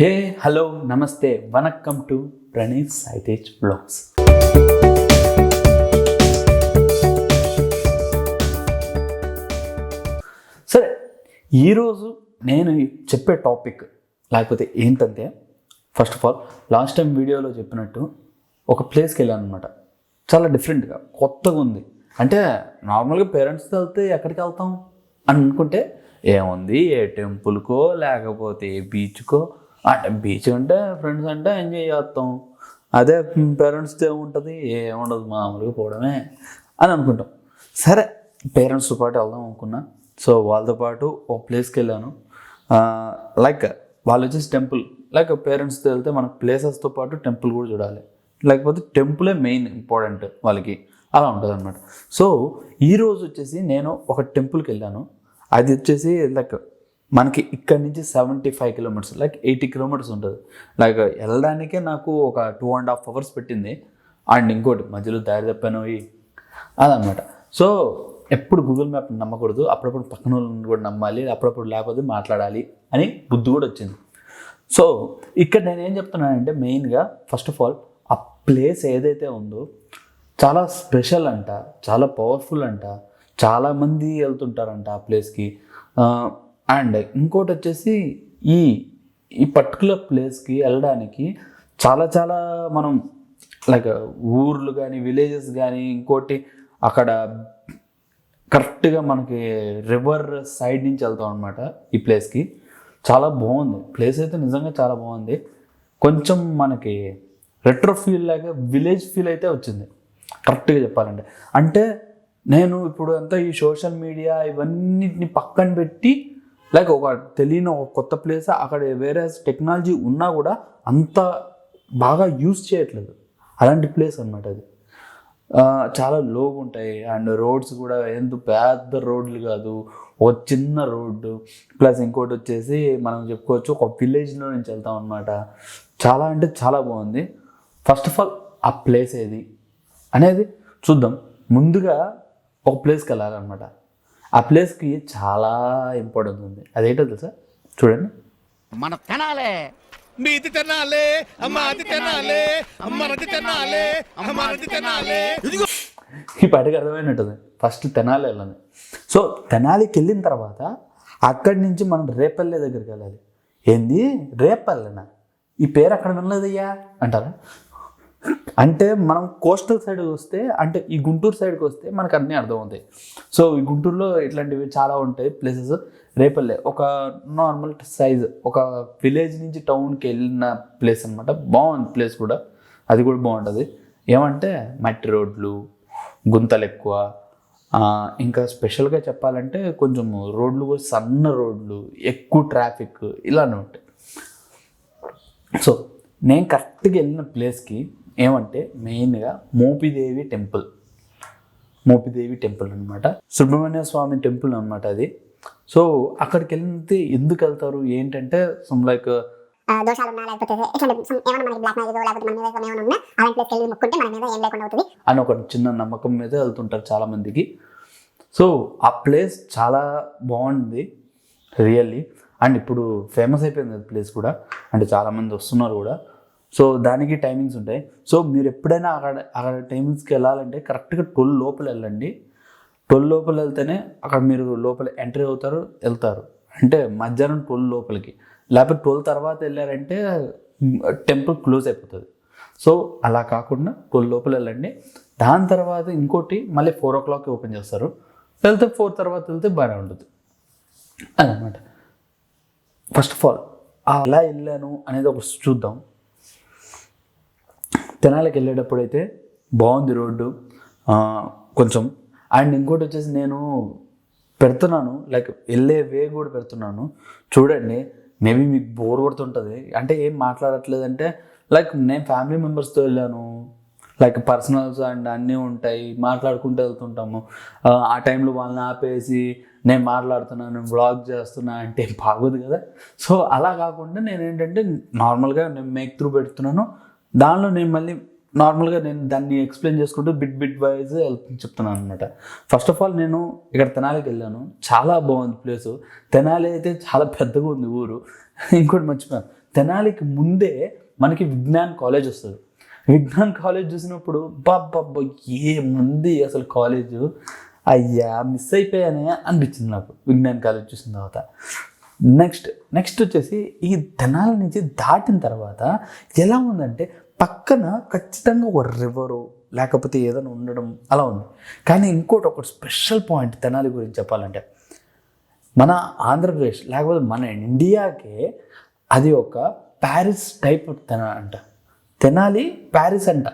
Hey hello నమస్తే వనక్కమ్ to Praneeth Saitej blogs. సరే, ఈరోజు నేను చెప్పే టాపిక్ లేకపోతే ఏంటంటే, first of all last time వీడియోలో చెప్పినట్టు ఒక ప్లేస్కి వెళ్ళాను అనమాట. చాలా డిఫరెంట్గా కొత్తగా ఉంది. అంటే నార్మల్గా పేరెంట్స్తో వెళ్తే ఎక్కడికి వెళ్తాం అని అనుకుంటే ఏముంది, ఏ టెంపుల్కో లేకపోతే ఏ బీచ్కో. అంటే బీచ్ అంటే ఫ్రెండ్స్ అంటే ఎంజాయ్ చేస్తాం, అదే పేరెంట్స్తో ఏముంటుంది, ఏముండదు, మామూలుగా పోవడమే అని అనుకుంటాం. సరే, పేరెంట్స్తో పాటు వెళ్దాం అనుకున్నా. సో వాళ్ళతో పాటు ఒక ప్లేస్కి వెళ్ళాను. లైక్ వాళ్ళు వచ్చేసి టెంపుల్. లైక్ పేరెంట్స్తో వెళ్తే మన ప్లేసెస్తో పాటు టెంపుల్ కూడా చూడాలి, లేకపోతే టెంపులే మెయిన్ ఇంపార్టెంట్ వాళ్ళకి, అలా ఉంటుంది అనమాట. సో ఈరోజు వచ్చేసి నేను ఒక టెంపుల్కి వెళ్ళాను. అది వచ్చేసి లైక్ మనకి ఇక్కడ నుంచి 75 కిలోమీటర్స్, లైక్ 80 కిలోమీటర్స్ ఉంటుంది. లైక్ వెళ్ళడానికే నాకు ఒక 2.5 hours పెట్టింది. అండ్ ఇంకోటి మధ్యలో దారి తప్పాను అదనమాట. సో ఎప్పుడు గూగుల్ మ్యాప్ నమ్మకూడదు, అప్పుడప్పుడు పక్కన వాళ్ళని కూడా నమ్మాలి, అప్పుడప్పుడు లేకపోతే మాట్లాడాలి అని బుద్ధి కూడా వచ్చింది. సో ఇక్కడ నేనేం చెప్తున్నానంటే, మెయిన్గా ఫస్ట్ ఆఫ్ ఆల్ ఆ ప్లేస్ ఏదైతే ఉందో చాలా స్పెషల్ అంట, చాలా పవర్ఫుల్ అంట, చాలామంది వెళ్తుంటారంట ఆ ప్లేస్కి. అండ్ ఇంకోటి వచ్చేసి ఈ పర్టికులర్ ప్లేస్కి వెళ్ళడానికి చాలా చాలా మనం లైక్ ఊర్లు కానీ విలేజెస్ కానీ, ఇంకోటి అక్కడ కరెక్ట్గా మనకి రివర్ సైడ్ నుంచి వెళ్తాం అనమాట ఈ ప్లేస్కి. చాలా బాగుంది ప్లేస్ అయితే, నిజంగా చాలా బాగుంది. కొంచెం మనకి రెట్రో ఫీల్ లాగా విలేజ్ ఫీల్ అయితే వచ్చింది కరెక్ట్గా చెప్పాలంటే. అంటే నేను ఇప్పుడు అంతా ఈ సోషల్ మీడియా ఇవన్నిటిని పక్కన పెట్టి, లైక్ ఒక తెలియని ఒక కొత్త ప్లేస్, అక్కడ వేరే టెక్నాలజీ ఉన్నా కూడా అంత బాగా యూజ్ చేయట్లేదు, అలాంటి ప్లేస్ అనమాట అది. చాలా లోగా ఉంటాయి. అండ్ రోడ్స్ కూడా ఎంత పెద్ద రోడ్లు కాదు, ఒక చిన్న రోడ్డు. ప్లస్ ఇంకోటి వచ్చేసి మనం చెప్పుకోవచ్చు ఒక విలేజ్లో నుంచి వెళ్తాం అనమాట. చాలా అంటే చాలా బాగుంది. ఫస్ట్ ఆఫ్ ఆల్ ఆ ప్లేస్ ఏది అనేది చూద్దాం. ముందుగా ఒక ప్లేస్కి వెళ్ళాలన్నమాట. ఆ ప్లేస్కి చాలా ఇంపార్టెన్స్ ఉంది. అదేంటో తెలుసా, చూడండి. మన తినాలే, మీది తినాలే, అమ్మాది తినాలే, అమ్మది తినాలే, అమ్మది తినాలే. ఈ పాటికి అర్థమైనట్టుంది. ఫస్ట్ తెనాలి వెళ్ళాలి. సో తెనాలికి వెళ్ళిన తర్వాత అక్కడి నుంచి మనం రేపల్లె దగ్గరికి వెళ్ళాలి. ఏంది రేపల్లెనా, ఈ పేరు అక్కడ వినలేదయ్యా అంటారా? అంటే మనం కోస్టల్ సైడ్ వస్తే, అంటే ఈ గుంటూరు సైడ్కి వస్తే మనకు అన్నీ అర్థమవుతాయి. సో ఈ గుంటూరులో ఇట్లాంటివి చాలా ఉంటాయి ప్లేసెస్. రేపల్లె ఒక నార్మల్ సైజ్, ఒక విలేజ్ నుంచి టౌన్కి వెళ్ళిన ప్లేస్ అనమాట. బాగుంది ప్లేస్ కూడా, అది కూడా బాగుంటుంది. ఏమంటే మట్టి రోడ్లు, గుంతలు ఎక్కువ. ఇంకా స్పెషల్గా చెప్పాలంటే కొంచెం రోడ్లు కూడా సన్న రోడ్లు, ఎక్కువ ట్రాఫిక్, ఇలానే ఉంటాయి. సో నేను కరెక్ట్గా వెళ్ళిన ప్లేస్కి ఏమంటే మెయిన్గా మోపిదేవి టెంపుల్ అనమాట. సుబ్రహ్మణ్య స్వామి టెంపుల్ అనమాట అది. సో అక్కడికి వెళ్తే ఎందుకు వెళ్తారు ఏంటంటే, సమ్ లైక్ అని ఒక చిన్న నమ్మకం మీద వెళ్తుంటారు చాలా మందికి. సో ఆ ప్లేస్ చాలా బాగుంది రియల్లీ. అండ్ ఇప్పుడు ఫేమస్ అయిపోయింది అది ప్లేస్ కూడా, అంటే చాలామంది వస్తున్నారు కూడా. సో దానికి టైమింగ్స్ ఉంటాయి. సో మీరు ఎప్పుడైనా అక్కడ టైమింగ్స్కి వెళ్ళాలంటే కరెక్ట్గా 12 లోపల వెళ్ళండి. 12 లోపల వెళ్తేనే అక్కడ మీరు లోపల ఎంట్రీ వెళ్తారు. అంటే మధ్యాహ్నం 12 లోపలికి, లేకపోతే 12 తర్వాత వెళ్ళారంటే టెంపుల్ క్లోజ్ అయిపోతుంది. సో అలా కాకుండా 12 లోపల వెళ్ళండి. దాని తర్వాత ఇంకోటి మళ్ళీ 4 o'clock ఓపెన్ చేస్తారు. వెళ్తే 4 తర్వాత వెళ్తే బాగానే ఉంటుంది అదనమాట. ఫస్ట్ ఆఫ్ ఆల్ ఎలా వెళ్ళాను అనేది ఒక చూద్దాం. తెనాలికి వెళ్ళేటప్పుడు అయితే బాగుంది రోడ్డు కొంచెం. అండ్ ఇంకోటి వచ్చేసి నేను పెడుతున్నాను, లైక్ వెళ్ళే వే కూడా పెడుతున్నాను చూడండి. మేబీ మీకు బోర్ కొడుతుంటుంది, అంటే ఏం మాట్లాడట్లేదంటే, లైక్ నేను ఫ్యామిలీ మెంబర్స్తో వెళ్ళాను, లైక్ పర్సనల్స్ అండ్ అన్నీ ఉంటాయి, మాట్లాడుకుంటూ వెళ్తుంటాము. ఆ టైంలో వాళ్ళని ఆపేసి నేను మాట్లాడుతున్నాను, వ్లాగ్ చేస్తున్నా అంటే బాగోదు కదా. సో అలా కాకుండా నేను ఏంటంటే నార్మల్గా నేను మేక్ త్రూ పెడుతున్నాను. దానిలో నేను మళ్ళీ నార్మల్గా నేను దాన్ని ఎక్స్ప్లెయిన్ చేసుకుంటూ బిట్ వైజ్ చెప్తున్నాను అనమాట. ఫస్ట్ ఆఫ్ ఆల్ నేను ఇక్కడ తెనాలికి వెళ్ళాను. చాలా బాగుంది ప్లేసు. తెనాలి అయితే చాలా పెద్దగా ఉంది ఊరు. ఇంకోటి మర్చిపోయాను, తెనాలికి ముందే మనకి విజ్ఞాన్ కాలేజ్ వస్తుంది. విజ్ఞాన్ కాలేజ్ చూసినప్పుడు బాబ్బా ఏముంది అసలు కాలేజు, అయ్యా మిస్ అయిపోయానే అనిపించింది నాకు విజ్ఞాన్ కాలేజ్ చూసిన తర్వాత. నెక్స్ట్ వచ్చేసి ఈ తెనాలి నుంచి దాటిన తర్వాత ఎలా ఉందంటే పక్కన ఖచ్చితంగా ఒక రివరు లేకపోతే ఏదైనా ఉండడం అలా ఉంది. కానీ ఇంకోటి ఒక స్పెషల్ పాయింట్ తెనాలి గురించి చెప్పాలంటే, మన ఆంధ్రప్రదేశ్ లేకపోతే మన ఇండియాకే అది ఒక ప్యారిస్ టైప్ అంట. తెనాలి ప్యారిస్ అంట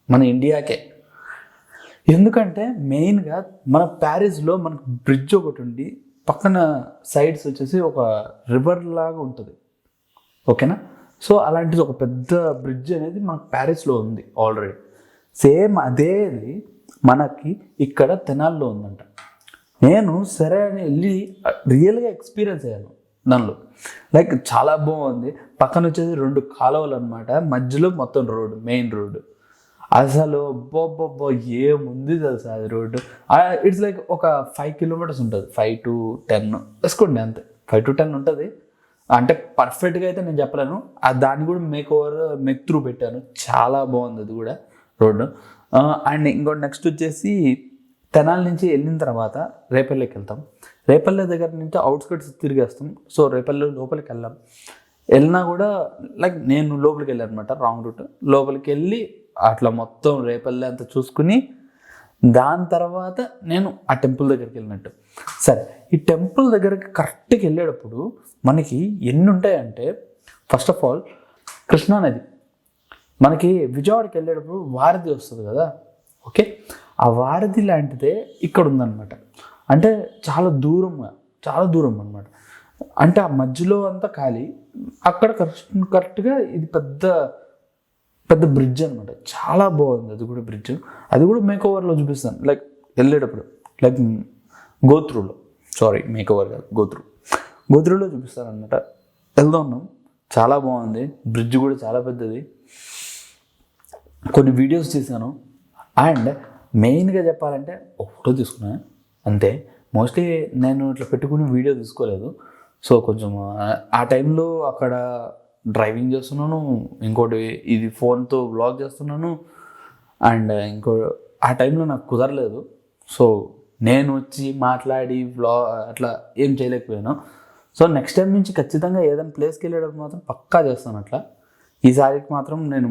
మన ఇండియాకే. ఎందుకంటే మెయిన్గా మన ప్యారిస్లో మనకు బ్రిడ్జ్ ఒకటి ఉండి పక్కన సైడ్స్ వచ్చేసి ఒక రివర్ లాగా ఉంటుంది, ఓకేనా. సో అలాంటిది ఒక పెద్ద బ్రిడ్జ్ అనేది మనకు ప్యారిస్లో ఉంది ఆల్రెడీ. సేమ్ అదేది మనకి ఇక్కడ తెనాల్లో ఉందంట. నేను సరే అని వెళ్ళి రియల్గా ఎక్స్పీరియన్స్ అయ్యాను దానిలో. లైక్ చాలా బాగుంది. పక్కన వచ్చేసి 2 కాలువలు అనమాట, మధ్యలో మొత్తం రోడ్డు, మెయిన్ రోడ్డు. అసలు బొబ్బొబ్బో ఏముంది తెలుసా అది రోడ్డు. ఇట్స్ లైక్ ఒక 5 కిలోమీటర్స్ ఉంటుంది, 5 to 10 వేసుకోండి అంతే, 5 to 10 ఉంటుంది. అంటే పర్ఫెక్ట్గా అయితే నేను చెప్పలేను. దాన్ని కూడా మేక్ త్రూ పెట్టాను, చాలా బాగుంది అది కూడా రోడ్డు. అండ్ ఇంకోటి నెక్స్ట్ వచ్చేసి తెనాలి నుంచి వెళ్ళిన తర్వాత రేపల్లెకి వెళ్తాం. రేపల్లె దగ్గర నుంచి అవుట్స్కట్స్ తిరిగేస్తాం. సో రేపల్లె లోపలికి వెళ్ళినా కూడా లైక్ నేను లోపలికి వెళ్ళాను అనమాట, రాంగ్ రూట్. లోపలికి వెళ్ళి అట్లా మొత్తం రేపల్లె అంతా చూసుకుని దాని తర్వాత నేను ఆ టెంపుల్ దగ్గరికి వెళ్ళినట్టు. సరే, ఈ టెంపుల్ దగ్గరికి కరెక్ట్గా వెళ్ళేటప్పుడు మనకి ఎన్ని ఉంటాయంటే, ఫస్ట్ ఆఫ్ ఆల్ కృష్ణానది. మనకి విజయవాడకి వెళ్ళేటప్పుడు వారధి వస్తుంది కదా, ఓకే. ఆ వారధి లాంటిదే ఇక్కడ ఉందన్నమాట. అంటే చాలా దూరం అనమాట. అంటే ఆ మధ్యలో అంతా ఖాళీ, అక్కడ కరెక్ట్గా ఇది పెద్ద బ్రిడ్జ్ అనమాట. చాలా బాగుంది అది కూడా బ్రిడ్జ్. అది కూడా మేకోవర్లో చూపిస్తాను, లైక్ వెళ్ళేటప్పుడు, లైక్ గోత్రూలో, సారీ మేకోవర్ కాదు, గోత్రూలో చూపిస్తాను అనమాట. వెళ్దాం ఉన్నాం, చాలా బాగుంది. బ్రిడ్జ్ కూడా చాలా పెద్దది. కొన్ని వీడియోస్ తీసాను. అండ్ మెయిన్గా చెప్పాలంటే ఒక ఫోటో తీసుకున్నాను అంతే. మోస్ట్లీ నేను ఇట్లా పెట్టుకుని వీడియో తీసుకోలేదు. సో కొంచెం ఆ టైంలో అక్కడ డ్రైవింగ్ చేస్తున్నాను, ఇంకోటి ఇది ఫోన్తో వ్లాగ్ చేస్తున్నాను. అండ్ ఆ టైంలో నాకు కుదరలేదు. సో నేను వచ్చి మాట్లాడి అట్లా ఏం చేయలేకపోయాను. సో నెక్స్ట్ టైం నుంచి ఖచ్చితంగా ఏదైనా ప్లేస్కి వెళ్ళేటప్పుడు మాత్రం పక్కా చేస్తాను అట్లా. ఈసారికి మాత్రం నేను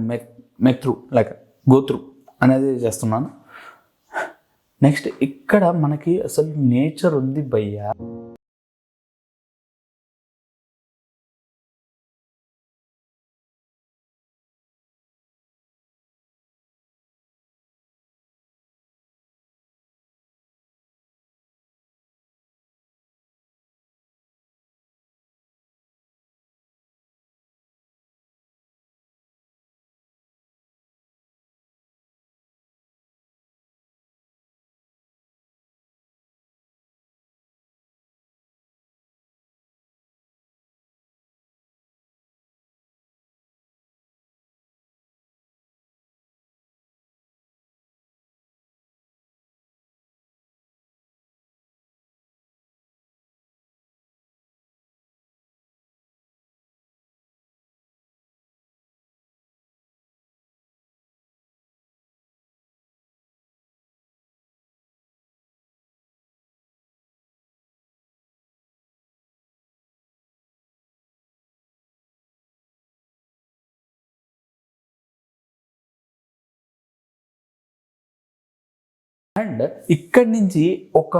మెక్ త్రూ లైక్ గో త్రూ అనేది చేస్తున్నాను. నెక్స్ట్ ఇక్కడ మనకి అసలు నేచర్ ఉంది భయ్యా. అండ్ ఇక్కడి నుంచి ఒక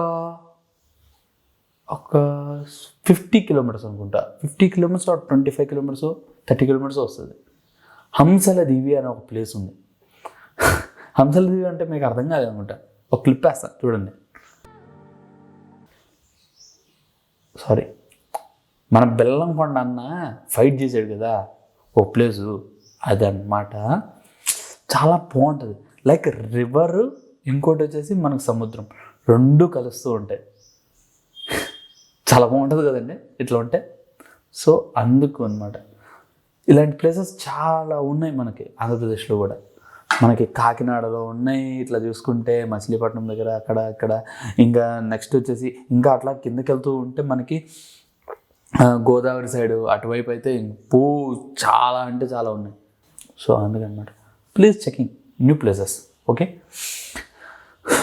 50 కిలోమీటర్స్ అనుకుంటా, 50 కిలోమీటర్స్ 25 కిలోమీటర్స్ 30 కిలోమీటర్స్ వస్తుంది. హంసల దీవి అనే ఒక ప్లేస్ ఉంది. హంసల దీవి అంటే మీకు అర్థం కాదు అనుకుంటా, ఒక క్లిప్ వేస్తాను చూడండి. సారీ, మన బెల్లంకొండ అన్న ఫైట్ చేసాడు కదా ఓ ప్లేసు, అదన్నమాట. చాలా బాగుంటుంది. లైక్ రివర్, ఇంకోటి వచ్చేసి మనకు సముద్రం, 2 కలుస్తూ ఉంటాయి. చాలా బాగుంటుంది కదండి ఇట్లా ఉంటే. సో అందుకు అనమాట ఇలాంటి ప్లేసెస్ చాలా ఉన్నాయి మనకి ఆంధ్రప్రదేశ్లో కూడా. మనకి కాకినాడలో ఉన్నాయి, ఇట్లా చూసుకుంటే మచిలీపట్నం దగ్గర అక్కడ ఇంకా నెక్స్ట్ వచ్చేసి ఇంకా అట్లా కిందకి వెళ్తూ ఉంటే మనకి గోదావరి సైడ్ అటువైపు అయితే చాలా అంటే చాలా ఉన్నాయి. సో అందుకనమాట please checking new places. Okay,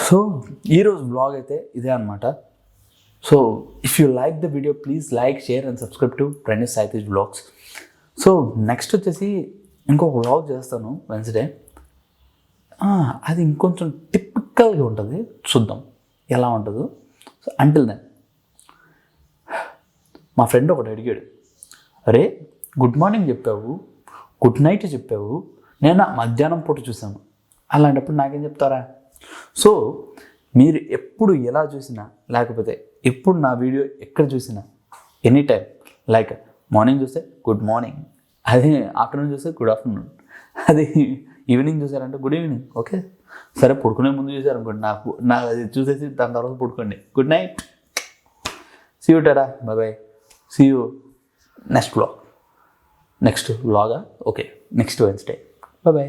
so ఈరోజు బ్లాగ్ అయితే ఇదే అనమాట. So if you like the video please like, share and subscribe to Praneeth Saitej blogs. So next వచ్చేసి ఇంకొక వ్లాగ్ చేస్తాను వెన్స్డే. అది ఇంకొంచెం టిపికల్గా ఉంటుంది, చూద్దాం ఎలా ఉంటుందో. సో అంటిల్ దెన్ మా ఫ్రెండ్ ఒకటి అడిగాడు, అరే గుడ్ మార్నింగ్ చెప్పావు, గుడ్ నైట్ చెప్పావు, నేను మధ్యాహ్నం పూట చూసాను, అలాంటప్పుడు నాకేం చెప్తారా? సో మీరు ఎప్పుడు ఎలా చూసినా లేకపోతే ఎప్పుడు నా వీడియో ఎక్కడ చూసినా ఎనీ టైం లైక్ మార్నింగ్ చూస్తే గుడ్ మార్నింగ్, అదే ఆఫ్టర్నూన్ చూస్తే గుడ్ ఆఫ్టర్నూన్, అది ఈవినింగ్ చూసారంటే గుడ్ ఈవినింగ్. ఓకే సరే, పడుకునే ముందు చూసారనుకోండి, నాకు అది చూసేసి దాని తర్వాత పడుకోండి. Good night, see you tata, bye bye, see you next vlog. Next వ్లాగా? Okay, next Wednesday, bye by.